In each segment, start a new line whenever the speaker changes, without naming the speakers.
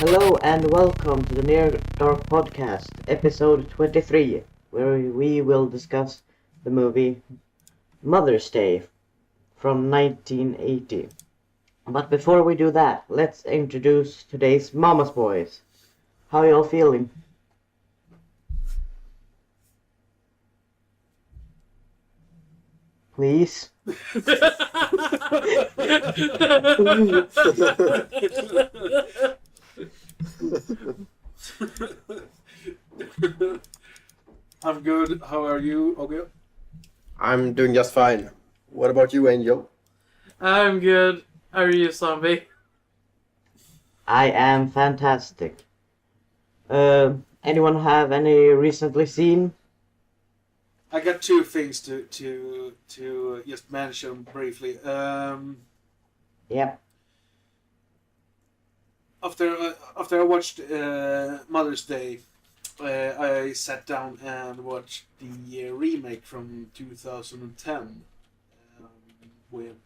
Hello and welcome to the Near Dark Podcast, episode 23, where we will discuss the movie Mother's Day from 1980. But before we do that, let's introduce today's Mama's Boys. How y'all feeling? Please?
I'm good. How are you, Ogge?
I'm doing just fine. What about you, Angel?
I'm good. How are you, zombie?
I am fantastic. Anyone have any recently seen?
I got two things to just mention briefly.
Yep.
After I watched Mother's Day, I sat down and watched the remake from 2010 with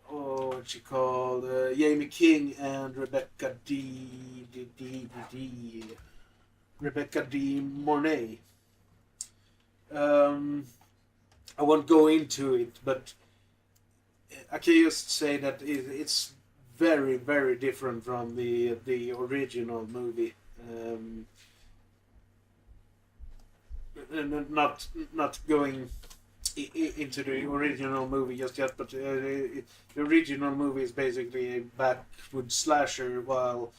what's she called? Jamie King and Rebecca D. Mornay. I won't go into it, but I can just say that it's very, very different from the original movie. And not going into the original movie just yet, but the original movie is basically a backwoods slasher, while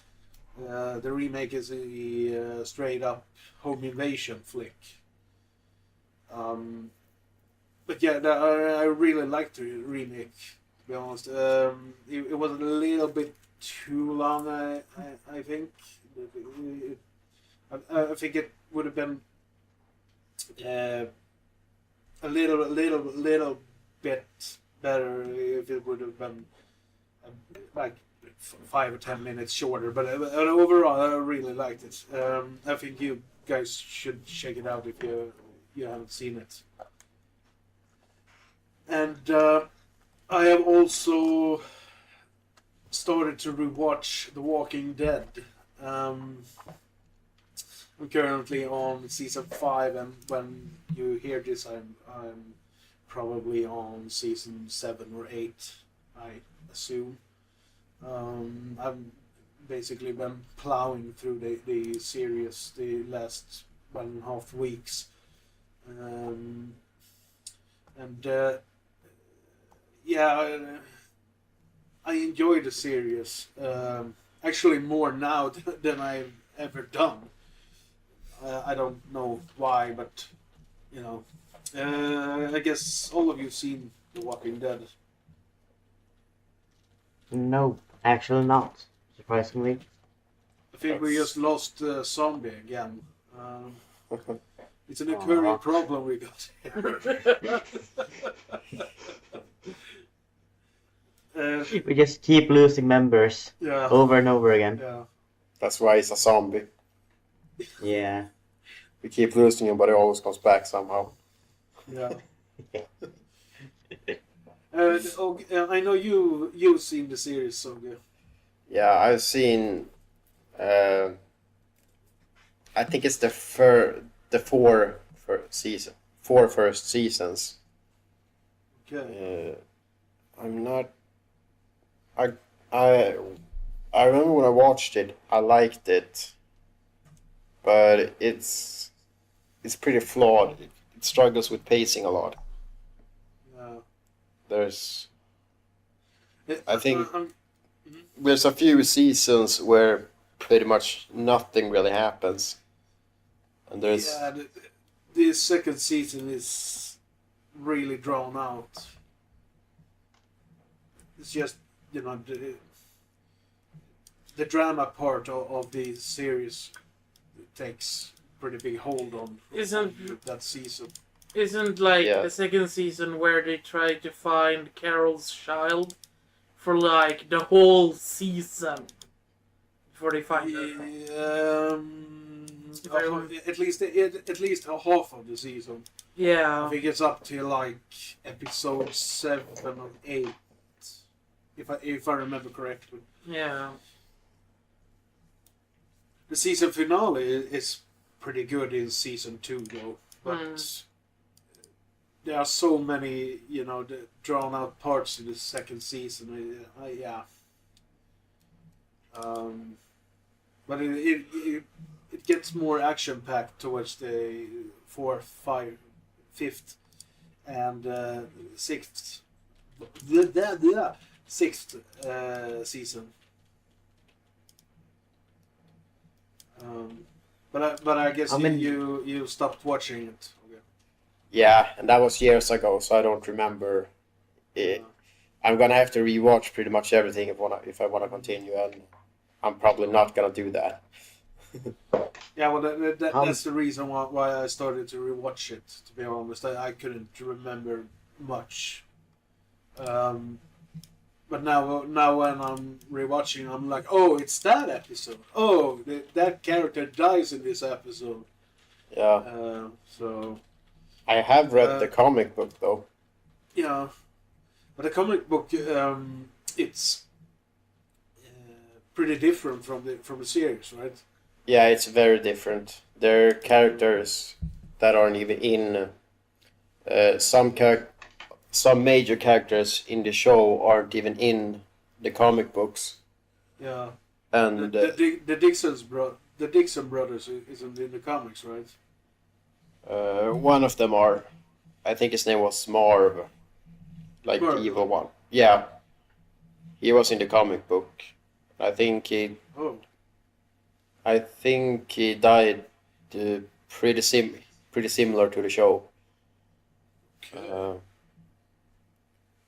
the remake is a straight up home invasion flick. But yeah, I really liked the remake, to be honest. It was a little bit too long, I think. I think it would have been a little bit better if it would have been like 5 or 10 minutes shorter. But overall, I really liked it. I think you guys should check it out if you haven't seen it. And I have also started to rewatch The Walking Dead. I'm currently on season 5, and when you hear this, I'm probably on season 7 or 8, I assume. I've basically been plowing through the series the last 1.5 weeks. I enjoy the series. Actually, more now than I've ever done. I don't know why, but you know, I guess all of you've seen The Walking Dead.
No, actually not, surprisingly.
I think we just lost Zombie again. It's an occurring problem we got here.
We just keep losing members
Yeah.
over and over again.
Yeah.
That's why he's a zombie.
Yeah.
We keep losing him, but he always comes back somehow.
Yeah. I know you've seen the series, Ogge.
Yeah, I've seen. I think it's the four first seasons.
Okay.
I'm not. I remember when I watched it, I liked it, but it's pretty flawed. It struggles with pacing a lot. I think there's a few seasons where pretty much nothing really happens, and there's
the second season is really drawn out. It's just, you know, the drama part of the series takes pretty big hold on that season.
Isn't like
Yeah.
the second season where they try to find Carol's child for like the whole season before they find her?
At least a half of the season. I
Yeah.
think it's up to like episode 7 or 8. if I remember correctly.
Yeah.
The season finale is pretty good in season 2 though, but there are so many, the drawn out parts in the second season. Yeah. But it gets more action packed towards the 4th, 5th, and 6th. The 6th season. But I guess you stopped watching it. Okay.
Yeah, and that was years ago, so I don't remember it. I'm gonna have to rewatch pretty much everything if I wanna continue, and I'm probably not gonna do that.
Yeah, well, that's the reason why I started to rewatch it. To be honest, I couldn't remember much. But now when I'm rewatching, I'm like, oh, it's that episode. Oh, that character dies in this episode.
Yeah.
So.
I have read the comic book though.
Yeah, but the comic book, it's pretty different from the series, right?
Yeah, it's very different. There are characters that aren't even in. Some major characters in the show aren't even in the comic books.
Yeah.
And
the Dixon brothers isn't in the comics, right?
one of them are. I think his name was Marv, like
Marv.
the evil one. Yeah, he was in the comic book. I think he.
Oh.
I think he died pretty similar to the show.
Okay.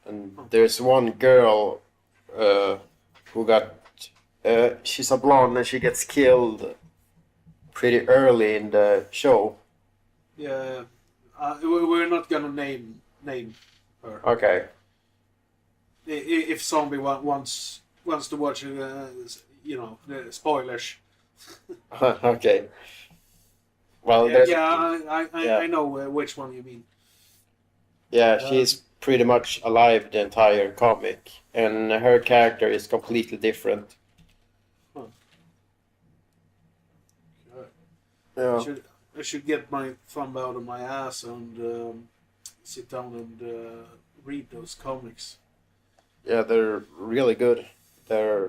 And there's one girl who got. She's a blonde and she gets killed pretty early in the show.
Yeah. We're not gonna name her.
Okay.
If Zombie wants to watch, the spoilers.
Okay. Well,
I know which one you mean.
Yeah, she's pretty much alive the entire comic, and her character is completely different.
Huh.
Yeah.
I should get my thumb out of my ass and sit down and read those comics.
Yeah, they're really good. I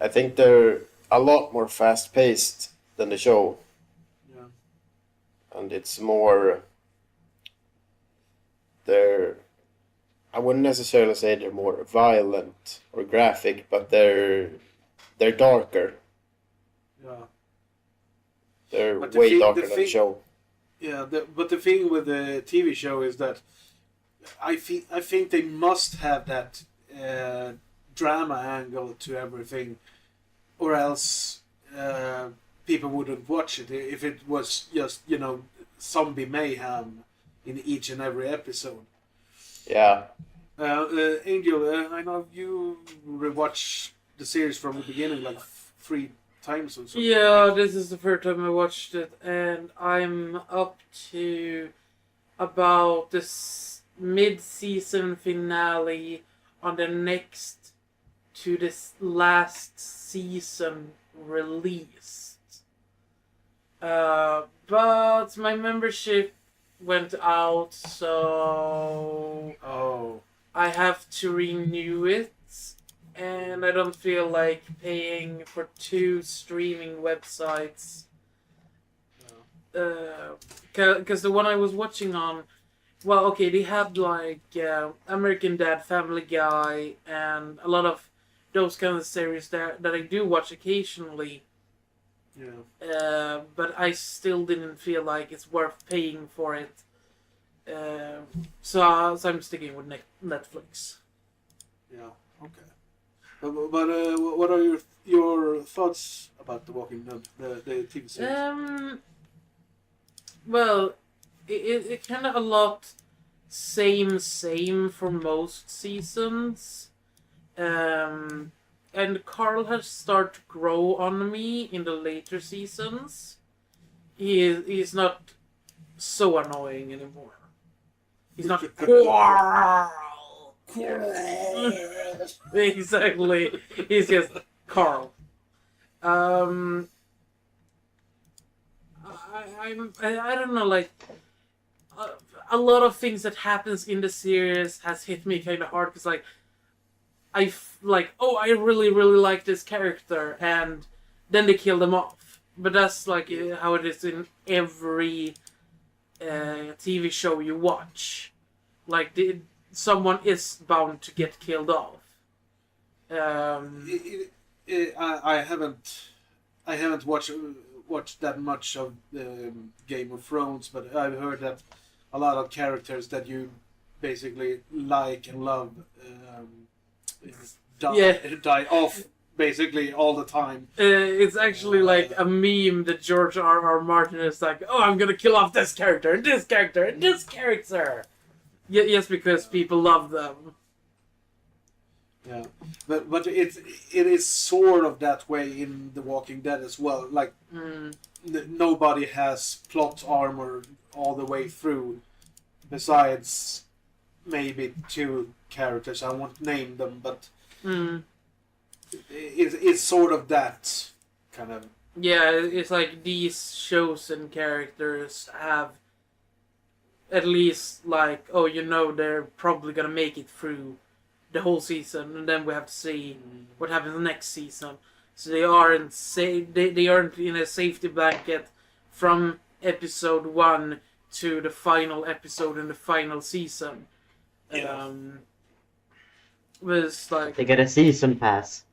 think they're a lot more fast-paced than the show.
Yeah.
And it's more. I wouldn't necessarily say they're more violent or graphic, but they're darker.
Yeah.
They're
But
way darker than the show.
Yeah, but the thing with the TV show is that I think they must have that drama angle to everything, or else people wouldn't watch it if it was just zombie mayhem in each and every episode.
Yeah.
Angel, I know you rewatched the series from the beginning like 3 times or something.
Yeah, this is the third time I watched it, and I'm up to about this mid-season finale on the next to this last season released. But my membership went out, so I have to renew it, and I don't feel like paying for 2 streaming websites. Because the one I was watching on, well, okay, they had like American Dad, Family Guy, and a lot of those kind of series that I do watch occasionally.
Yeah.
But I still didn't feel like it's worth paying for it. So I'm sticking with Netflix.
Yeah. Okay. But what are your thoughts about The Walking Dead, the TV series?
Well, it kind of a lot same for most seasons. And Carl has started to grow on me in the later seasons. He's not so annoying anymore. He's not Carl. Exactly. He's just Carl. I don't know, like a lot of things that happens in the series has hit me kind of hard because like I really like this character, and then they kill them off. But that's like how it is in every TV show you watch. Like someone is bound to get killed off.
I haven't watched that much of Game of Thrones, but I've heard that a lot of characters that you basically like and love die off basically all the time.
It's actually like a meme that George R. Martin is like, oh, I'm gonna kill off this character and this character and this character. Yes, because people love them.
Yeah, but it is sort of that way in The Walking Dead as well. Like nobody has plot armor all the way through, besides maybe two characters. I won't name them, but it's sort of that kind of.
Yeah, it's like these chosen characters have at least like, oh, they're probably gonna make it through the whole season, and then we have to see what happens next season. So they aren't they aren't in a safety blanket from episode 1 to the final episode in the final season.
Yeah.
Was like
They get a season pass.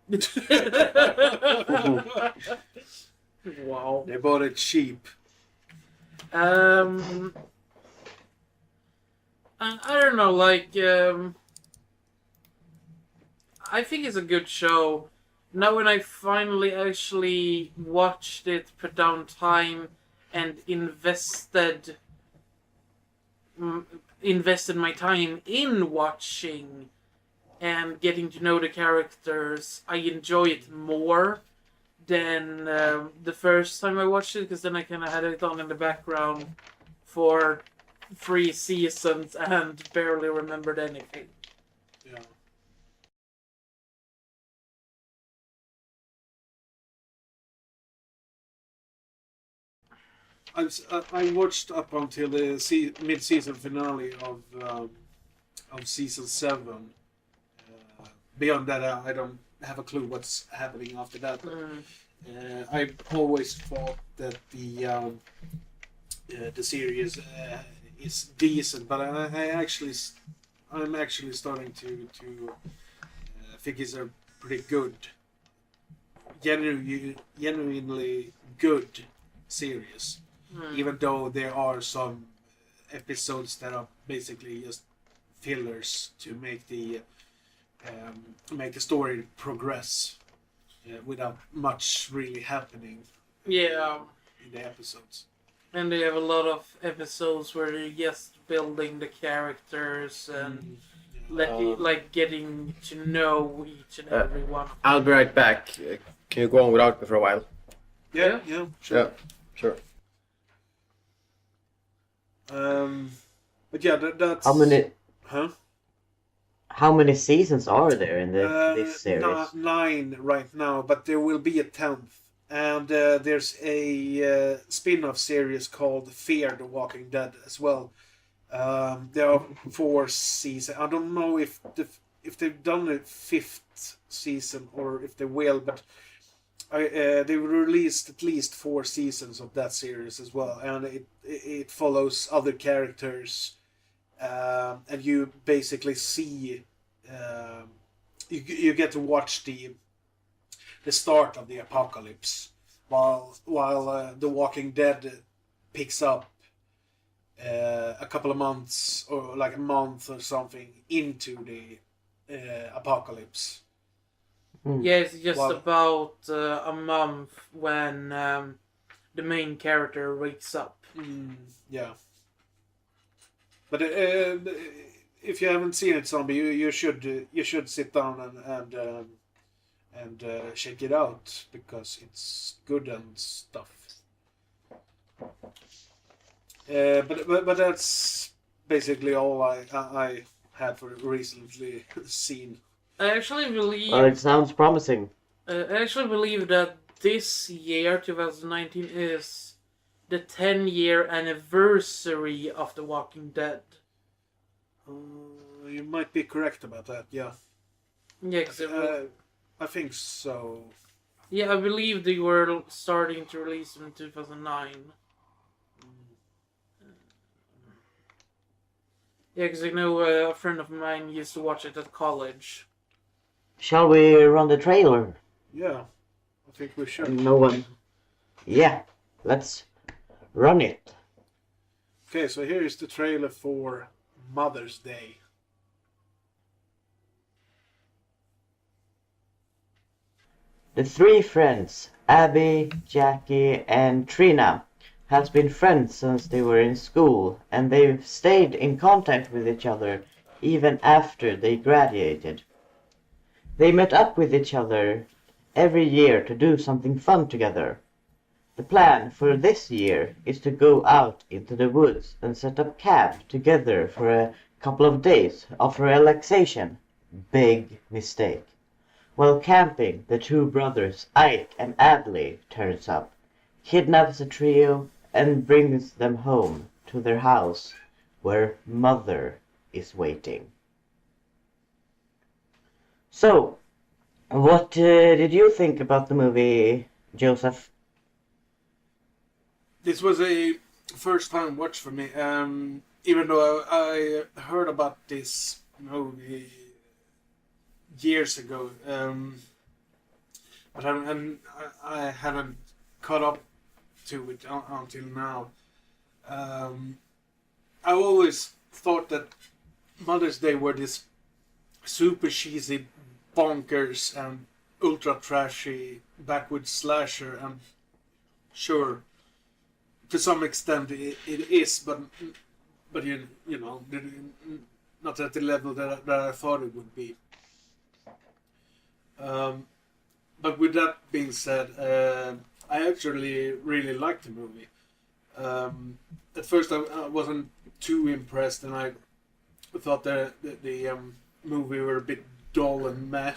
Wow.
They bought it cheap.
I don't know, like I think it's a good show. Now when I finally actually watched it, put down time, and invested my time in watching and getting to know the characters, I enjoy it more than the first time I watched it, because then I kind of had it on in the background for 3 seasons and barely remembered anything.
Yeah. I watched up until the mid-season finale of season 7. Beyond that, I don't have a clue what's happening after that. I always thought that the series is decent, but I'm actually starting to think it's a pretty good, genuinely good series. Even though there are some episodes that are basically just fillers to make the story progress without much really happening.
Yeah.
In the episodes.
And they have a lot of episodes where they're just building the characters and like getting to know each and every one.
I'll be right back. Can you go on without me for a while?
Yeah, sure.
Yeah, sure.
But yeah, that's...
How many seasons are there in this series?
9 right now, but there will be a 10th. And there's a spin-off series called Fear the Walking Dead as well. There are 4 seasons. I don't know if they've done a 5th season or if they will, but they released at least 4 seasons of that series as well, and it follows other characters, and you basically see you get to watch the start of the apocalypse while The Walking Dead picks up a couple of months or like a month or something into the apocalypse.
Yeah, it's just about a month when the main character wakes up.
Yeah. But if you haven't seen it, Zombie, you should sit down and check it out because it's good and stuff. But that's basically all I had for recently seen.
I actually believe.
Well, it sounds promising.
I actually believe that this year, 2019, is the 10-year anniversary of The Walking Dead.
You might be correct about that. Yeah.
Yeah, 'cause
I think so.
yeah, I believe they were starting to release them in 2009. Yeah, because I know a friend of mine used to watch it at college.
Shall we run the trailer?
Yeah, I think we should.
No one. Yeah, let's run it.
Okay, so here is the trailer for Mother's Day.
The three friends, Abby, Jackie, and Trina, has been friends since they were in school, and they've stayed in contact with each other even after they graduated. They met up with each other every year to do something fun together. The plan for this year is to go out into the woods and set up camp together for a couple of days of relaxation. Big mistake. While camping, the two brothers Ike and Adley turns up, kidnaps the trio, and brings them home to their house, where Mother is waiting. So, what did you think about the movie, Joseph?
This was a first-time watch for me. Even though I heard about this movie years ago, but I haven't caught up to it until now. I always thought that Mother's Day were this super cheesy, bonkers, and ultra trashy backwoods slasher, and sure, to some extent it is, but you know, not at the level that I thought it would be. But with that being said, I actually really liked the movie. At first, I wasn't too impressed, and I thought the movie were a bit dull and meh.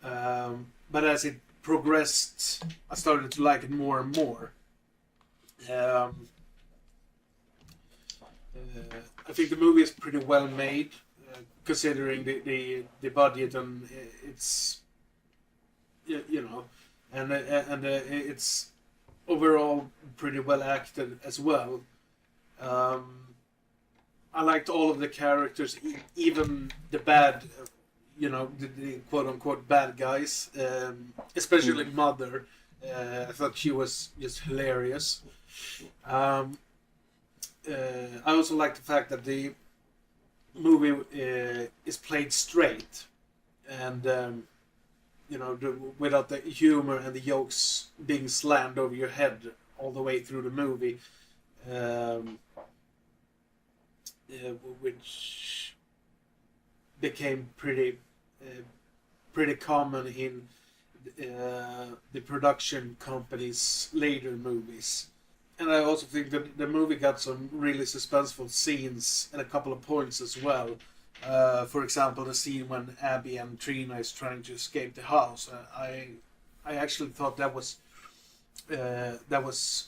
But as it progressed, I started to like it more and more. I think the movie is pretty well made, considering the budget, and it's you know, and it's overall pretty well acted as well. I liked all of the characters, even the bad, the quote unquote bad guys, especially Mother. I thought she was just hilarious. I also like the fact that the movie is played straight, and without the humor and the jokes being slammed over your head all the way through the movie, which became pretty common in the production company's later movies. And I also think that the movie got some really suspenseful scenes at a couple of points as well. For example, the scene when Abby and Trina is trying to escape the house. I actually thought that was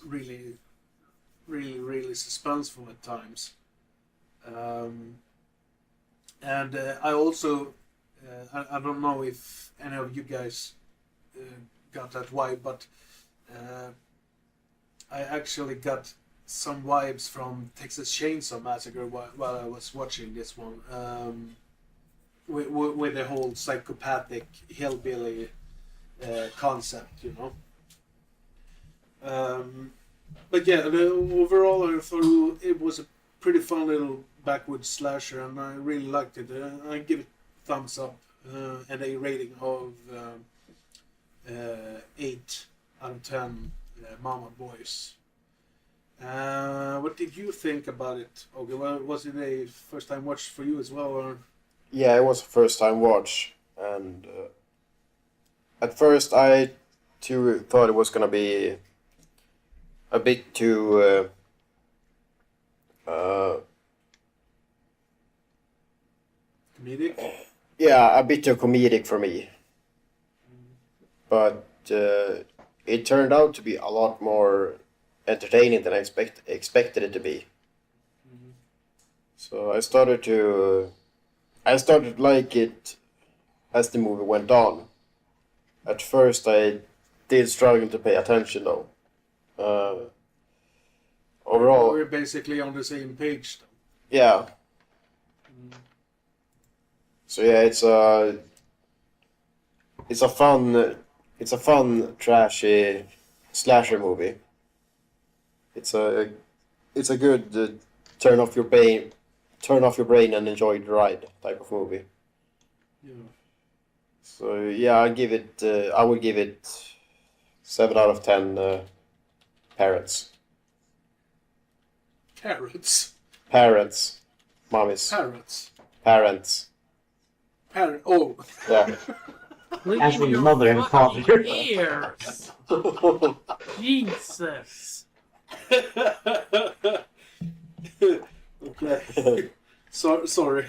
really, really, really suspenseful at times. And I also, I don't know if any of you guys got that vibe, but I actually got some vibes from Texas Chainsaw Massacre while I was watching this one, with the whole psychopathic hillbilly concept, But yeah, overall I thought it was a pretty fun little backwoods slasher, and I really liked it. I give it thumbs up and a rating of 8 out of 10 Mama Boys. What did you think about it, Ogge? Well, was it a first time watch for you as well? Or?
Yeah, it was a first time watch, and at first I too thought it was gonna be a bit too
Comedic?
Yeah, a bit too comedic for me. But it turned out to be a lot more entertaining than I expected it to be. So I started to like it as the movie went on. At first, I did struggle to pay attention, though. Overall,
We're basically on the same page, then.
yeah. So yeah, it's a fun, trashy slasher movie. It's a good turn off your brain and enjoy the ride type of movie.
Yeah.
So yeah, I would give it 7 out of 10 parents.
Carrots.
Parents. Mommies.
Parrots.
Parents.
Oh.
Yeah.
As in mother and father.
Ears. Jesus.
Okay. Sorry.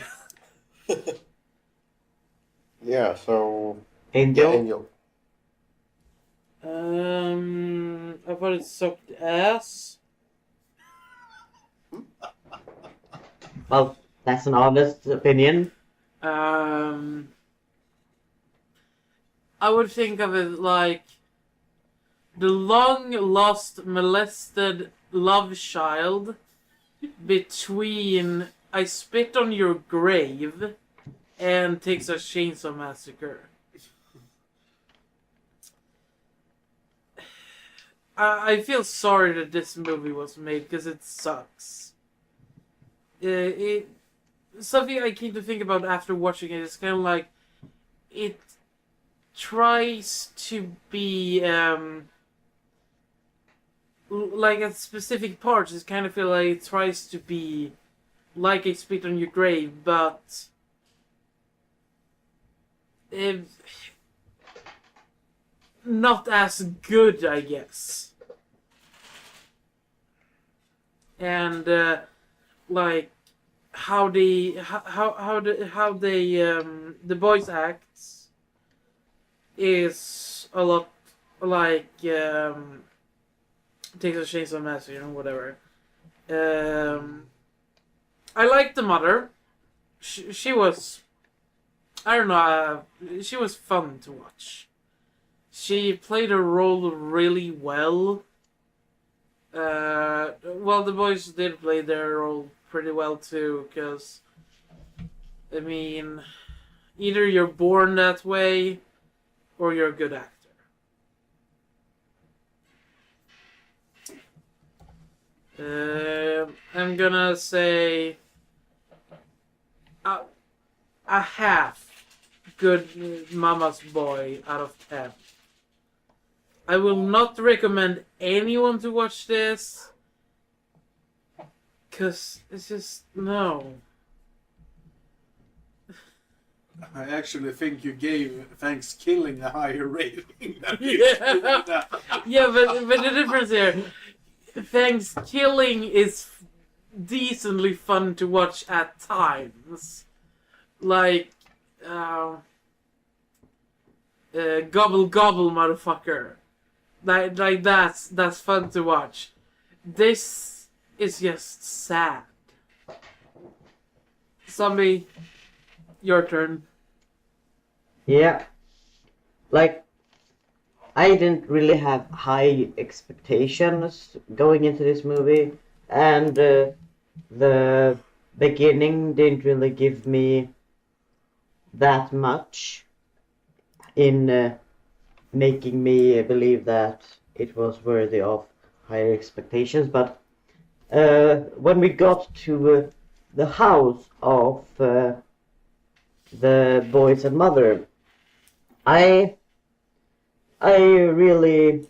Yeah, so
Angel?
Angel.
I thought it sucked ass.
Well, that's an honest opinion.
I would think of it like the long-lost molested love child between I Spit on Your Grave and Texas Chainsaw Massacre. I feel sorry that this movie was made because it sucks. Something I came to think about after watching it is kind of like it tries to be like at specific parts. It kind of feel like it tries to be like I Spit on Your Grave, but not as good, I guess. And like how they the voice acts is a lot like Texas Chainsaw Massacre and whatever. I liked the mother. She was, I don't know, she was fun to watch. She played her role really well. Well, the boys did play their role pretty well too, because, I mean, either you're born that way, or you're a good actor. I'm gonna say a half good mama's boy out of 10. I will not recommend anyone to watch this, cause it's just no.
I actually think you gave Thanksgiving a higher rating than
Yeah, yeah, but the difference here, Thanksgiving is decently fun to watch at times, like gobble gobble motherfucker, like that's fun to watch. This is just sad. Zombie, your turn.
Yeah. Like, I didn't really have high expectations going into this movie, and the beginning didn't really give me that much in making me believe that it was worthy of higher expectations. But when we got to the house of the boys and mother, I really,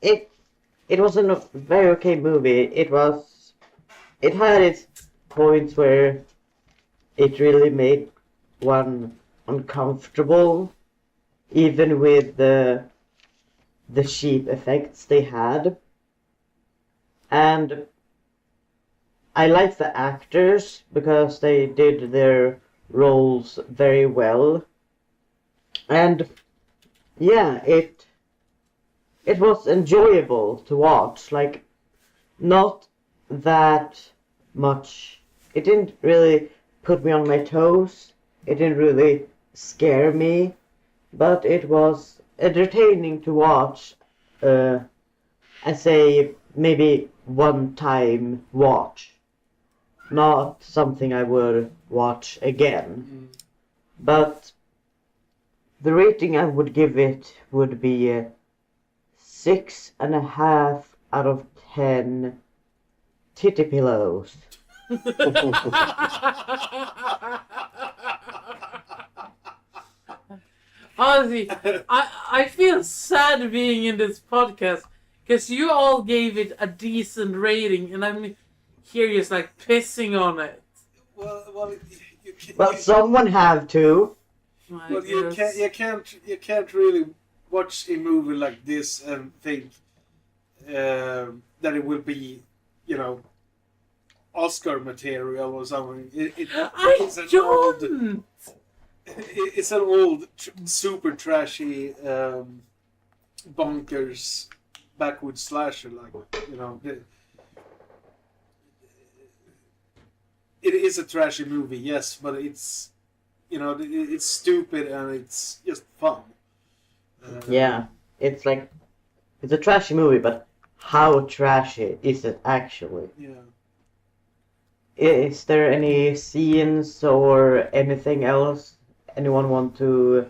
it was a very okay movie. It had its points where it really made one uncomfortable, even with the cheap effects they had. And I like the actors because they did their roles very well. And yeah, it was enjoyable to watch. Like, not that much. It didn't really put me on my toes. It didn't really scare me, but it was entertaining to watch. As a maybe one-time watch, not something I would watch again. But the rating I would give it would be 6.5 out of 10 titty pillows.
Honestly, I feel sad being in this podcast because you all gave it a decent rating, and I'm here just like pissing on it.
Well, you can't.
Well, someone have to.
Well, you can't really watch a movie like this and think that it will be, Oscar material or something. It's an old, super trashy, bonkers, backwoods slasher. It is a trashy movie, yes, but it's, it's stupid and it's just fun.
Yeah, it's like, it's a trashy movie, but how trashy is it actually?
Yeah.
Is there any scenes or anything else anyone want to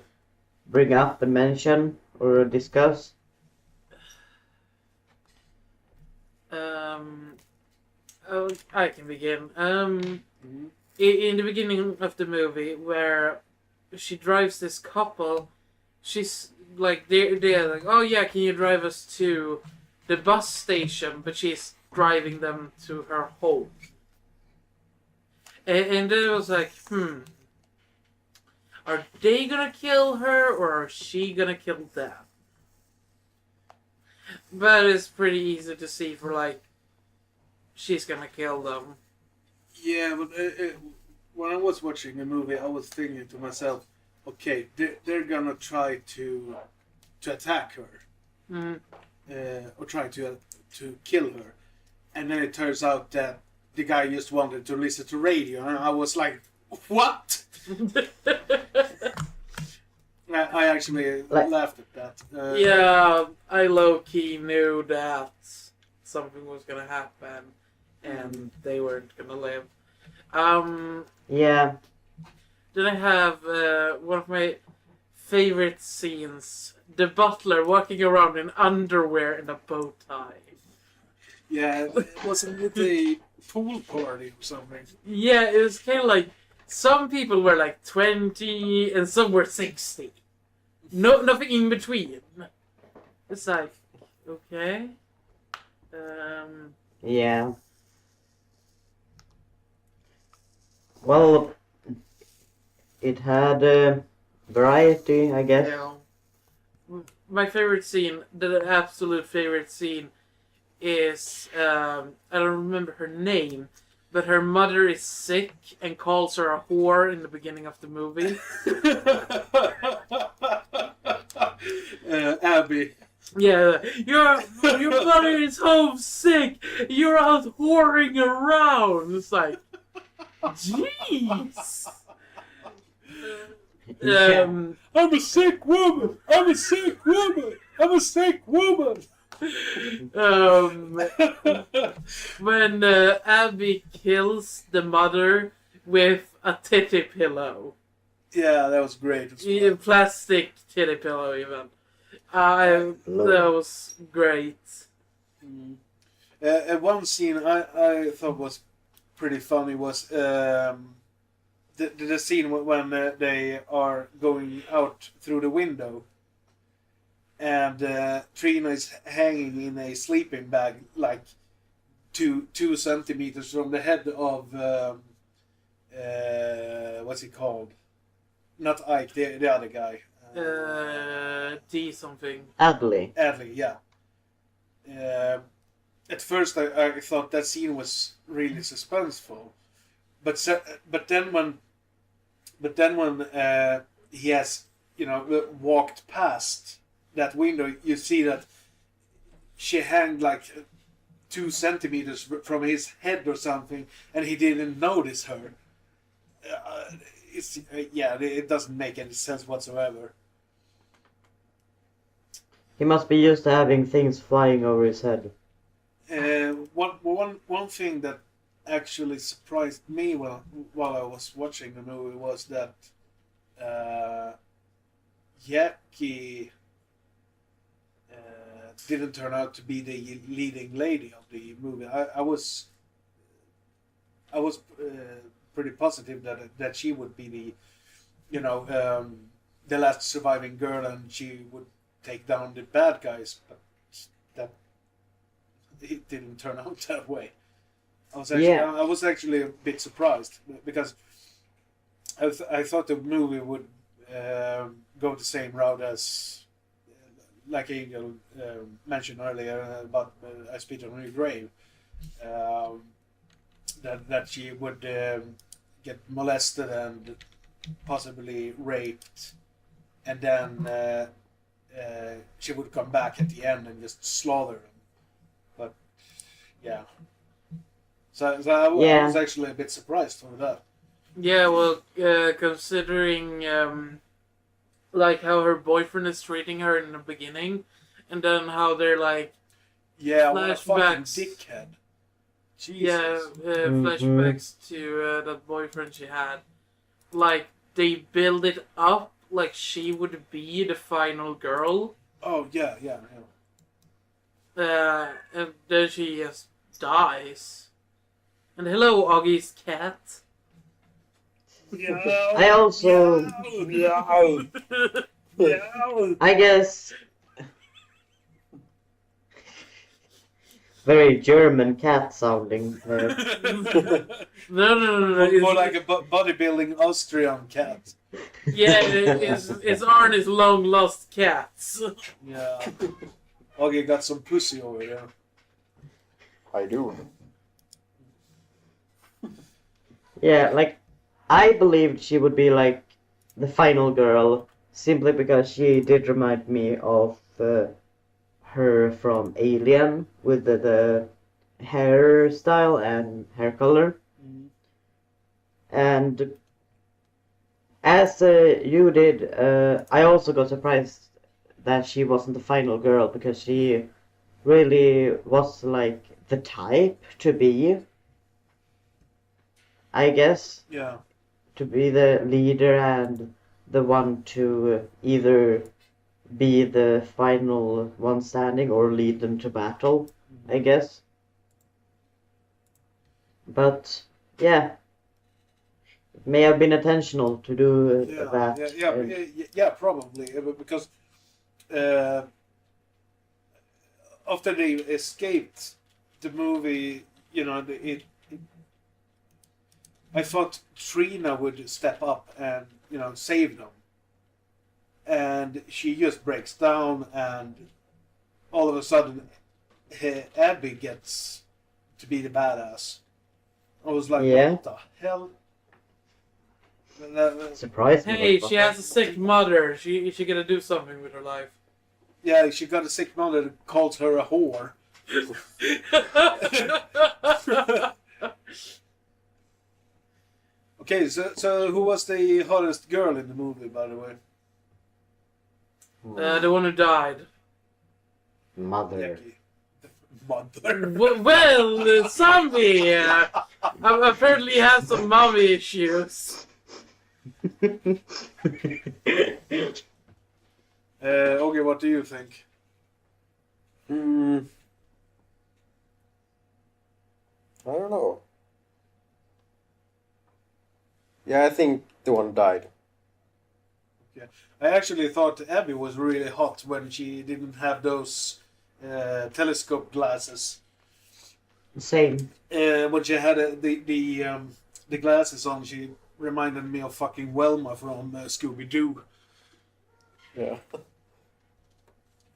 bring up and mention or discuss?
I can begin. In the beginning of the movie, where she drives this couple, she's like, they're like, oh yeah, can you drive us to the bus station? But she's driving them to her home. And then it was like, are they gonna kill her or are she gonna kill them? But it's pretty easy to see for like, she's gonna kill them.
Yeah, but when I was watching the movie, I was thinking to myself, okay, they're gonna try to attack her, or try to kill her, and then it turns out that the guy just wanted to listen to radio, and I was like, what? I actually laughed at that.
Yeah, I low-key knew that something was gonna happen and they weren't gonna live.
Yeah.
Then I have one of my favorite scenes. The butler walking around in underwear and a bow tie.
Yeah, wasn't it a pool party or something?
Yeah, it was kind of like, some people were like 20 and some were 60. No, nothing in between. It's like, okay.
Yeah. Well, it had variety, I guess.
Yeah. My favorite scene, the absolute favorite scene, is I don't remember her name, but her mother is sick and calls her a whore in the beginning of the movie.
Abby.
Yeah, your mother is home sick. You're out whoring around. It's like, jeez.
I'm a sick woman. I'm a sick woman. I'm a sick woman.
When Abby kills the mother with a titty pillow.
Yeah, that was great.
A plastic titty pillow, even. That was great.
One scene I thought was pretty funny was the scene when they are going out through the window. And Trina is hanging in a sleeping bag, like 2 centimeters from the head of what's he called? Not Ike, the other guy.
D something.
Adley,
yeah. At first, I thought that scene was really suspenseful, but then when But then when he has, walked past that window, you see that she hanged like 2 centimeters from his head or something, and he didn't notice her. It doesn't make any sense whatsoever.
He must be used to having things flying over his head.
One thing that actually surprised me while I was watching the movie was that Jackie didn't turn out to be the leading lady of the movie. I was pretty positive that she would be the last surviving girl, and she would take down the bad guys, but that it didn't turn out that way. I was actually a bit surprised because I thought the movie would go the same route as like Angel mentioned earlier about I Spit on Your Grave. That she would get molested and possibly raped, and then she would come back at the end and just slaughter him. But yeah, so I was actually a bit surprised with that.
Yeah, well, considering like how her boyfriend is treating her in the beginning, and then how they're like
what a fucking
flashbacks.
dickhead. Jesus.
Yeah, flashbacks to that boyfriend she had. Like, they build it up like she would be the final girl.
Oh, yeah.
And then she just dies. And hello, Ogge's cat.
I also... I guess... Very German cat sounding.
No.
More like a bodybuilding Austrian cat.
Yeah, it's Arne's long lost cats.
Yeah. Ogge got some pussy over there.
I do.
Yeah, like, I believed she would be like the final girl simply because she did remind me of her from Alien with the hairstyle and hair color.
Mm.
And as you did, I also got surprised that she wasn't the final girl because she really was like the type to be, I guess.
Yeah.
To be the leader and the one to either be the final one standing or lead them to battle, I guess. But yeah, it may have been intentional to do that.
Yeah, probably because after they escaped the movie, I thought Trina would step up and save them, and she just breaks down, and all of a sudden Abby gets to be the badass. I was like, what the hell?
Surprised me.
Hey, she has a sick mother. She gotta do something with her life.
Yeah, she got a sick mother that calls her a whore. Okay, so who was the hottest girl in the movie, by the way?
The one who died.
Mother.
Jackie. Mother.
Well, zombie apparently has some mommy issues.
Ogge, what do you think?
I don't know. Yeah, I think the one died.
Yeah. I actually thought Abby was really hot when she didn't have those telescope glasses.
Same.
When she had the glasses on, she reminded me of fucking Velma from Scooby-Doo.
Yeah.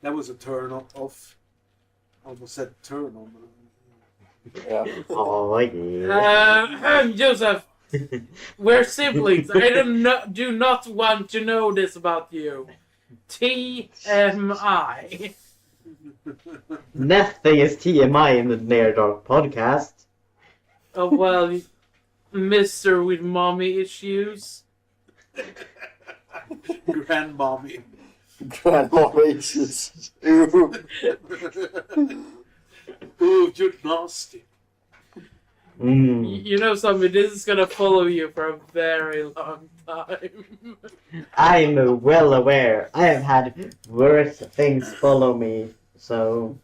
That was a turn off. I almost said turn on.
Yeah.
Oh yeah.
Joseph, We're siblings. I do not want to know this about you. TMI.
Nothing is TMI in the Near Dark podcast.
Oh, well, Mr. with mommy issues.
Grandmommy.
Grandma issues. Ooh.
Ooh, you're nasty.
You know something, this is gonna follow you for a very long time.
I'm well aware. I have had worse things follow me, so...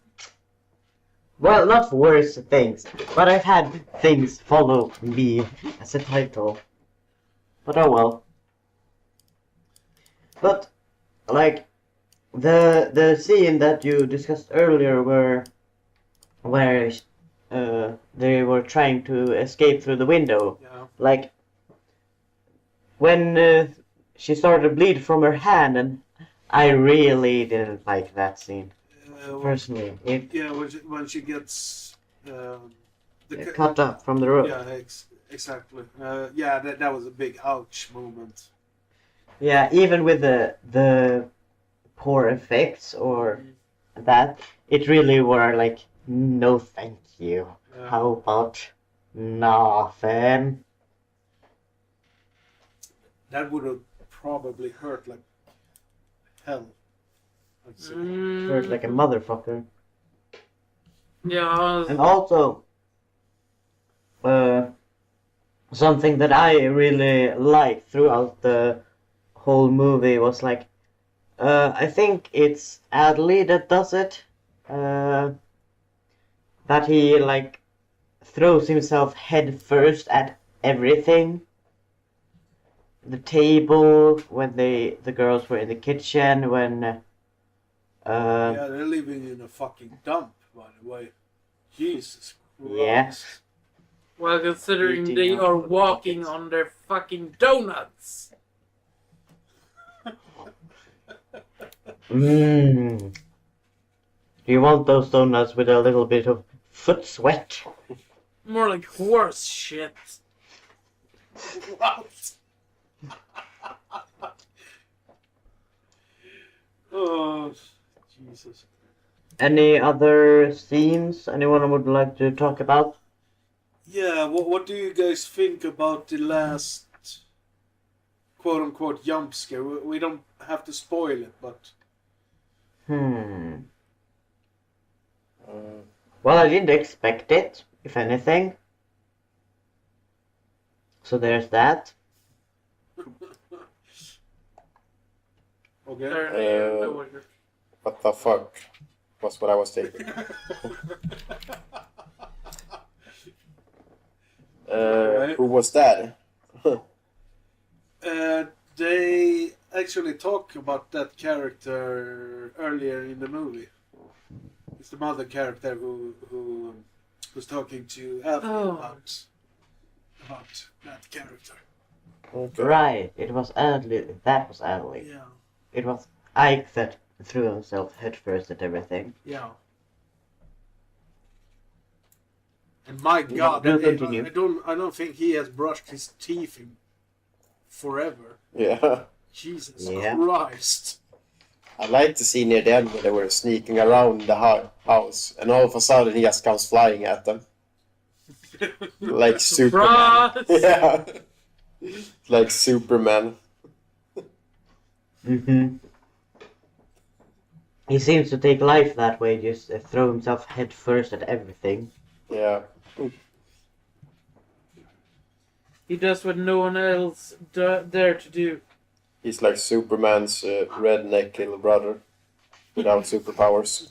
Well, not worse things, but I've had things follow me as a title. But oh well. But, like, the scene that you discussed earlier where they were trying to escape through the window.
Yeah.
Like, when she started to bleed from her hand, and I really didn't like that scene. Personally,
when she gets
cut up from the rope.
Yeah, exactly. That was a big ouch moment.
Yeah, even with the poor effects or that, it really were like, no thank you.
Yeah.
How about nothing?
That would have probably hurt like hell. I'd say.
Hurt like a motherfucker.
Yeah.
And also, something that I really liked throughout the whole movie was like, I think it's Adley that does it. That he like throws himself head first at everything. The table, when the girls were in the kitchen, when
Yeah, they're living in a fucking dump, by the way. Jesus Christ.
Yeah.
Well, considering
Eating
they
out
are
of the
walking
buckets.
on their fucking donuts.
Do you want those donuts with a little bit of foot sweat?
More like horse shit.
What? Oh, Jesus.
Any other scenes anyone would like to talk about?
Yeah, what do you guys think about the last quote-unquote jump scare? We don't have to spoil it, but...
Well, I didn't expect it, if anything. So there's that.
Okay.
What the fuck was what I was thinking. Who was that?
They actually talk about that character earlier in the movie. It's the mother character who was talking to Alfie about that character.
Okay.
Right, it was Adley. That was Adley.
Yeah.
It was Ike that threw himself headfirst at everything.
Yeah. And my God,
do continue.
I don't think he has brushed his teeth in forever.
Yeah.
Jesus
Yeah.
Christ.
I like the scene near the end where they were sneaking around the house, and all of a sudden he just comes flying at them. Like Superman.
Surprise!
Yeah. Like Superman.
He seems to take life that way, just throw himself head first at everything.
Yeah.
He does what no one else dare to do.
He's like Superman's redneck little brother without superpowers.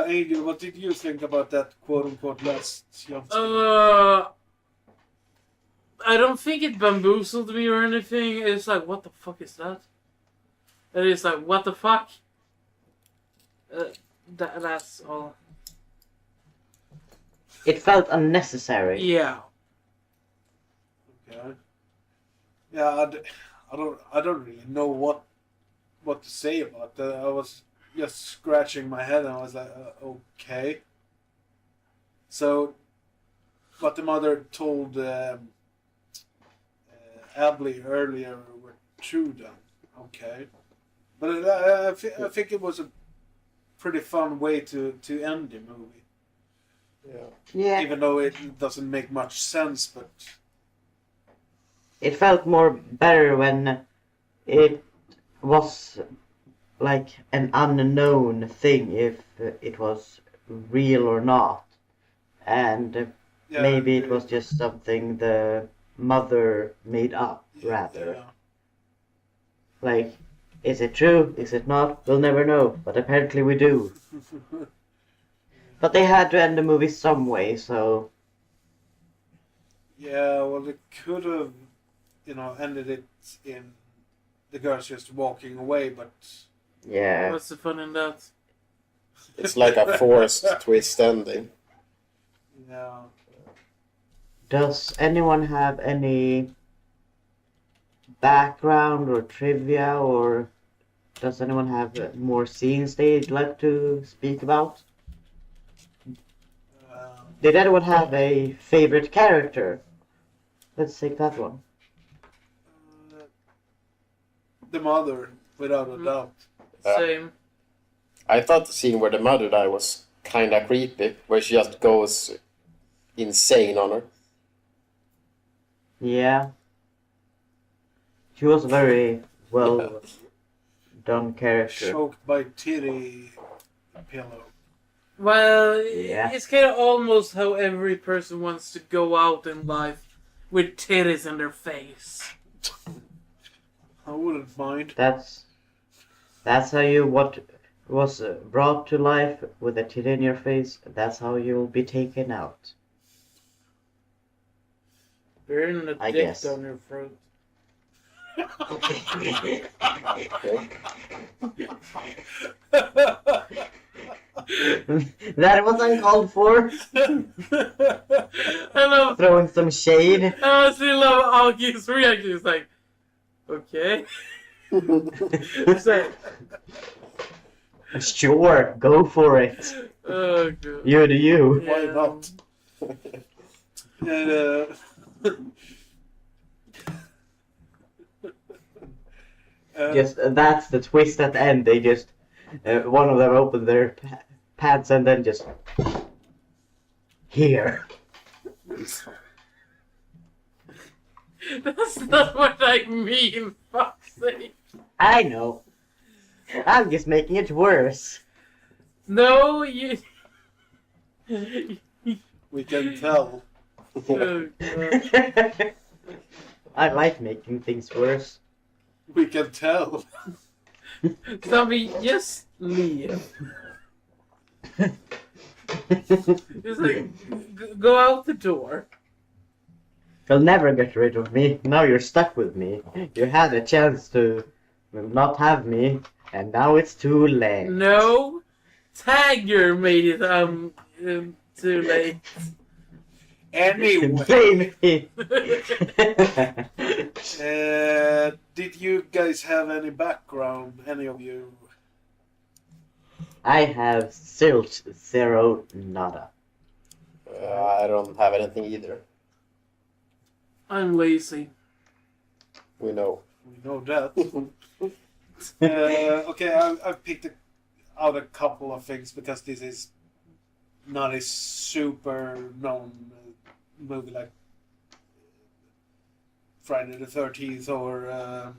Angel, what did you think about that quote-unquote last jump scare?
I don't think it bamboozled me or anything. It's like, what the fuck is that? And it's like, what the fuck? That's all.
It felt unnecessary.
Yeah.
Okay. Yeah, I don't really know what to say about that. I was just scratching my head and I was like, okay. So, what the mother told Abley earlier were true then. Okay. But I think it was a pretty fun way to end the movie.
Yeah.
Even though it doesn't make much sense, but...
It felt more better when it was like an unknown thing, if it was real or not. And maybe it was just something the mother made up, rather.
Yeah.
Like, is it true? Is it not? We'll never know, but apparently we do. But they had to end the movie some way, so...
Yeah, well, they could have, ended it in the girls just walking away, but...
Yeah.
What's the fun in that?
It's like a forced twist ending.
Yeah.
Does anyone have any background or trivia, or does anyone have more scenes they'd like to speak about? Did anyone have a favorite character? Let's take that one.
The mother, without a doubt.
Same.
I thought the scene where the mother died was kind of creepy, where she just goes insane on her.
Yeah. She was a very well done character.
Choked by titty pillow.
Well,
Yeah.
it's kind of almost how every person wants to go out in life with titties in their face.
I wouldn't mind.
That's how you what was brought to life with a titty in your face. That's how you'll be taken out.
Burn a
I
dick
guess.
down your throat.
That was uncalled for.
I love.
Throwing some shade.
I honestly love Ogge's reaction. He's like, okay. So,
Sure, go for it.
oh god.
You do you.
Why not? And,
Just that's the twist at the end. They just one of them opened their pants and then just here.
That's not what I mean, fuck's sake.
I know. I'm just making it worse.
No, you.
we can tell.
Oh, God.
I like making things worse.
We can tell.
Zombie, just leave. Just like, go out the door.
You'll never get rid of me. Now you're stuck with me. You had a chance to not have me, and now it's too late.
No, Tiger made it too late.
Anyway,
Blame me.
did you guys have any background? Any of you?
I have zilch, zero, nada.
I don't have anything either.
I'm lazy.
We know.
We know that. Okay, I've picked out a couple of things because this is not a super known movie like Friday the 13th or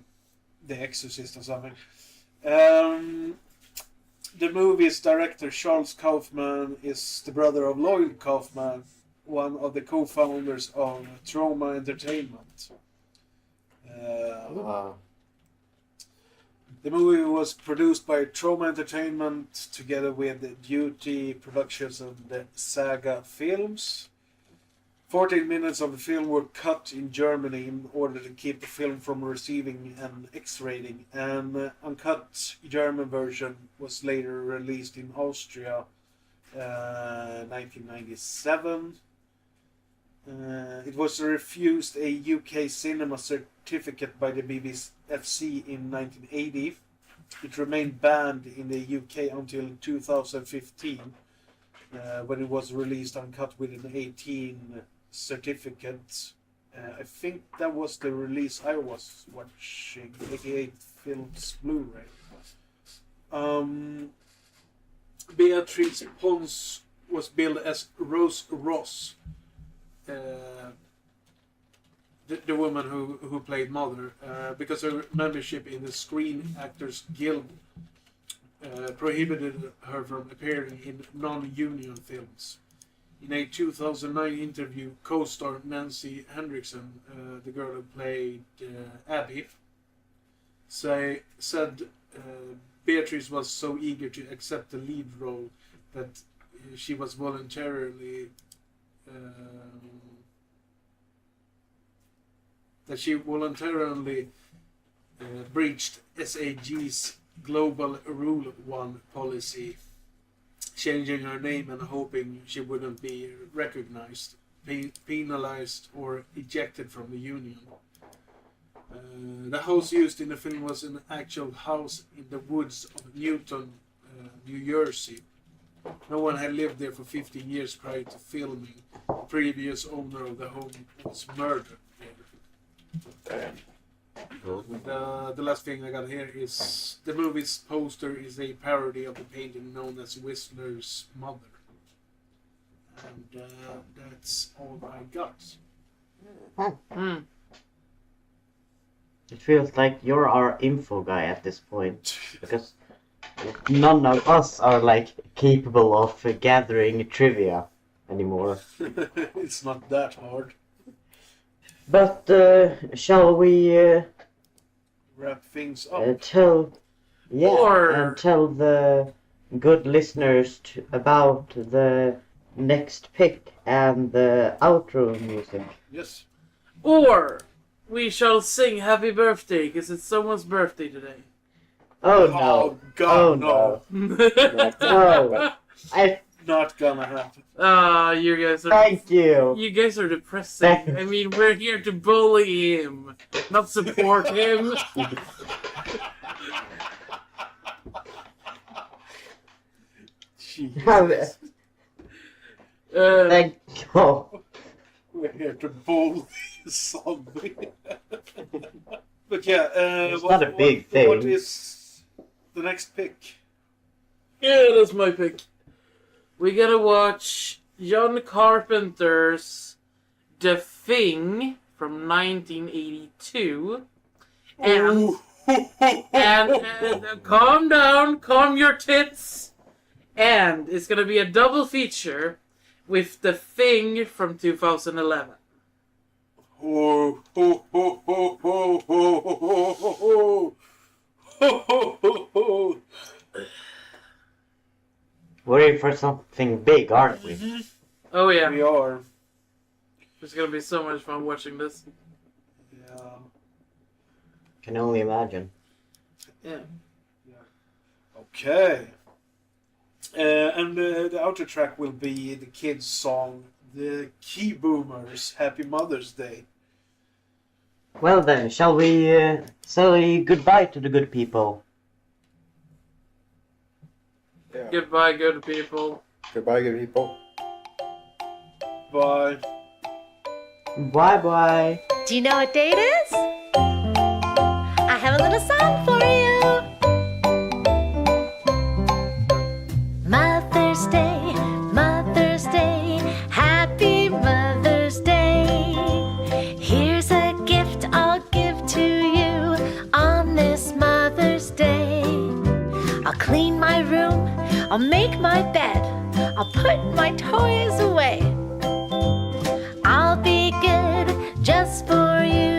The Exorcist or something. The movie's director, Charles Kaufman, is the brother of Lloyd Kaufman, one of the co-founders of Troma Entertainment. The movie was produced by Troma Entertainment together with Duty Productions and the Saga Films. 14 minutes of the film were cut in Germany in order to keep the film from receiving an X rating. An uncut German version was later released in Austria 1997. It was refused a UK cinema certificate by the BBFC in 1980. It remained banned in the UK until 2015. when it was released uncut with an 18 certificate. I think that was the release I was watching, 88 Films Blu-ray. Beatrice Pons was billed as Rose Ross, the woman who played Mother, because her membership in the Screen Actors Guild prohibited her from appearing in non-union films. In a 2009 interview, co-star Nancy Hendrickson, the girl who played Abby, said Beatrice was so eager to accept the lead role that she voluntarily breached SAG's Global Rule 1 policy, changing her name and hoping she wouldn't be recognized, penalized, or ejected from the union. The house used in the film was an actual house in the woods of Newton, New Jersey. No one had lived there for 15 years prior to filming. The previous owner of the home was murdered there. The last thing I got here is the movie's poster is a parody of the painting known as Whistler's Mother. And that's all I got.
It feels like you're our info guy at this point, because none of us are like capable of gathering trivia anymore.
It's not that hard.
But shall we
Wrap things up.
tell the good listeners about the next pick and the outro music?
Yes.
Or we shall sing happy birthday because it's someone's birthday today.
Oh no!
Oh God,
Oh
no!
No! I
Not gonna happen.
You guys are.
thank you.
You guys are depressing. I mean, we're here to bully him, not support him.
Jesus.
Thank you.
We're here to bully somebody. But yeah,
It's not a big thing.
What is the next pick?
Yeah, that's my pick. We gotta watch John Carpenter's The Thing from 1982. And calm down, calm your tits. And it's gonna be a double feature with The Thing from 2011.
Oh, ho, ho, ho, ho, ho, ho, ho, ho, ho, ho, ho.
We're in for something big, aren't we?
Oh yeah,
We are.
it's gonna be so much fun watching this.
Yeah.
Can only imagine.
Yeah.
Okay. And the outer track will be the kids' song, The Key Boomers, Happy Mother's Day.
Well then, shall we say goodbye to the good people?
Yeah.
Goodbye, good people.
Goodbye, good people.
Bye.
Bye bye.
Do you know what day it is? I have a little song for you. Mother's Day, Mother's Day, Happy Mother's Day. Here's a gift I'll give to you on this Mother's Day. I'll clean my room, I'll make my bed, I'll put my toys away. I'll be good just for you.